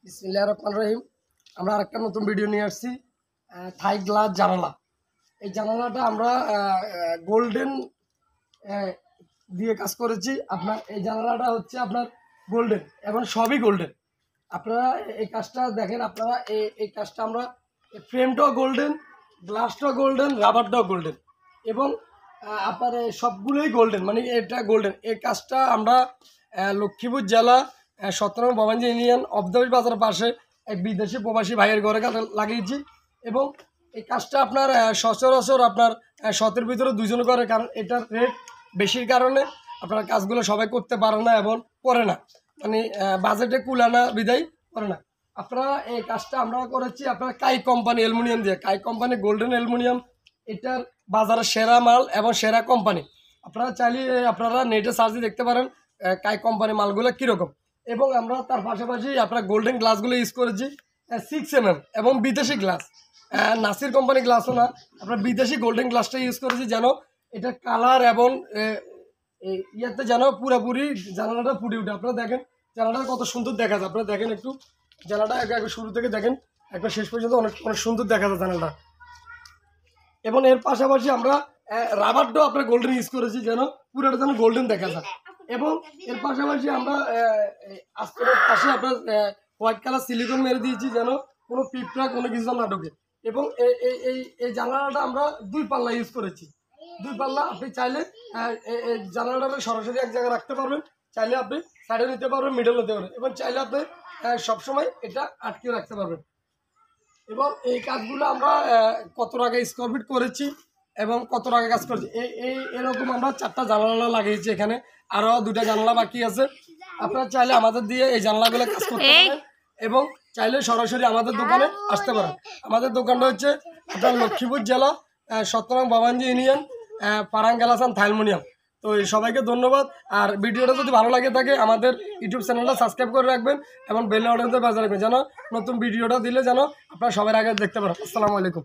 বিসমিল্লাহির রহমানির রহিম। আমরা আরেকটা নতুন ভিডিও নিয়ে আসছি। থাই গ্লাস জানালা। এই জানালাটা আমরা গোল্ডেন দিয়ে কাজ করেছি। আপনার এই জানালাটা হচ্ছে আপনার গোল্ডেন এবং সবই গোল্ডেন। আপনারা এই কাজটা দেখেন, আপনারা এই কাজটা আমরা ফ্রেমটাও গোল্ডেন, গ্লাসটাও গোল্ডেন, রাবারটাও গোল্ডেন এবং আপনার সবগুলোই গোল্ডেন, মানে এটা গোল্ডেন। এই কাজটা আমরা লক্ষ্মীপুর জেলা 17 বাবাঞ্জি ইউনিয়ন অবদাবির বাজারের পাশে এক বিদেশি প্রবাসী ভাইয়ের ঘরে কাজে লাগিয়েছি এবং এই কাজটা আপনার সচরাচর আপনার 100-এর ভিতরে 2 জন করে, কারণ এটার রেট বেশির কারণে আপনার কাজগুলো সবাই করতে পারে না এবং করে না, মানে বাজেটে কুলানা বিদায় করে না। আপনারা এই কাজটা আমরা করেছি আপনার কাই কোম্পানি অ্যালুমিনিয়াম দিয়ে। কাই কোম্পানি গোল্ডেন অ্যালুমিনিয়াম, এটার বাজারে সেরা মাল এবং সেরা কোম্পানি। আপনারা চাইলে আপনারা নেটে সার্চ দিয়ে দেখতে পারেন কাই কোম্পানি মালগুলো কীরকম। এবং আমরা তার পাশাপাশি আপনার গোল্ডেন গ্লাসগুলো ইউজ করেছি 6mm এবং বিদেশি গ্লাস, নাসির কোম্পানি গ্লাসও না, আপনার বিদেশি গোল্ডেন গ্লাসটা ইউজ করেছি যেন এটার কালার এবং ইয়াতে যেন পুরোপুরি জানালাটা ফুটে উঠে। আপনারা দেখেন জানালাটা কত সুন্দর দেখা যায়। আপনারা দেখেন একটু জানালাটা একবার শুরু থেকে দেখেন, একবার শেষ পর্যন্ত অনেক অনেক সুন্দর দেখা যায় জানালাটা। এবং এর পাশাপাশি আমরা রাবারটাও আপনার গোল্ডেন ইউজ করেছি যেন পুরোটা যেন গোল্ডেন দেখা যায়। এবং এর পাশাপাশি আমরা আস্তরের পাশে আপনার হোয়াইট কালার সিলিকন মেরে দিয়েছি যেন কোনো পিঁপড়া কোনো কিছু না ঢোকে। এবং এই জানালাটা আমরা 2 পাল্লা ইউজ করেছি। 2 পাল্লা আপনি চাইলে এই জানালাটা সরাসরি এক জায়গায় রাখতে পারবেন, চাইলে আপনি সাইডে নিতে পারবেন, মিডল নিতে পারবেন এবং চাইলে আপনি সবসময় এটা আটকে রাখতে পারবেন। এবং এই কাজগুলো আমরা কত টাকা স্কোয়ার ফিট করেছি এবং কত টাকা কাজ করেছি এরকম আমরা 4টা জানালা লাগিয়েছি। এখানে আরও 2টা জানালা বাকি আছে। আপনারা চাইলে আমাদের দিয়ে এই জানালাগুলো কাজ করতে পারেন এবং চাইলে সরাসরি আমাদের দোকানে আসতে পারেন। আমাদের দোকানটা হচ্ছে আপনার লক্ষ্মীপুর জেলা 17 বাবাঞ্জি ইউনিয়ন পারাঙ্গাল হাসান থাইলমোনিয়াম। তো সবাইকে ধন্যবাদ। আর ভিডিওটা যদি ভালো লাগে থাকে আমাদের ইউটিউব চ্যানেলটা সাবস্ক্রাইব করে রাখবেন এবং বেল বাটনটা বাজিয়ে রাখবেন যেন নতুন ভিডিওটা দিলে যেন আপনারা সবার আগে দেখতে পারেন। আসসালামু আলাইকুম।